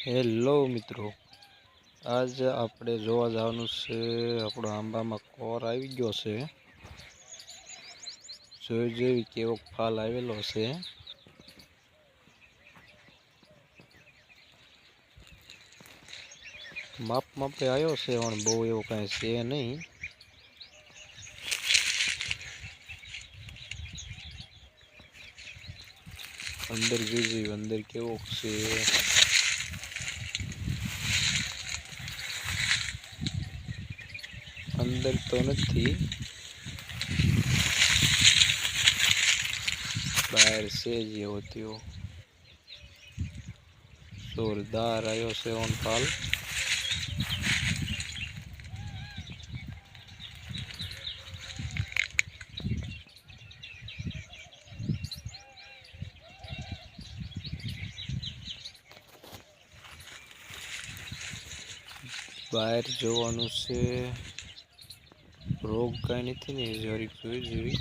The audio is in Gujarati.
હેલો મિત્રો, આજ આપણે જોવા જવાનું છે. આપણો આંબામાં કોર આવી ગયો છે. જોઈ જેવી કેવો ફાલ આવેલો છે. માપ માપે આવ્યો છે, પણ બહુ એવો કાંઈ છે નહીં. અંદર જોઈ અંદર કેવો છે. અંદર તો નથી, બહાર છે જેવો તેવો. જોરદાર આવ્યો છે ઓન ફાલ. બહાર જોવાનું છે. રોગ કાંઈ નથી ને, જરીક જોઈ જેવી.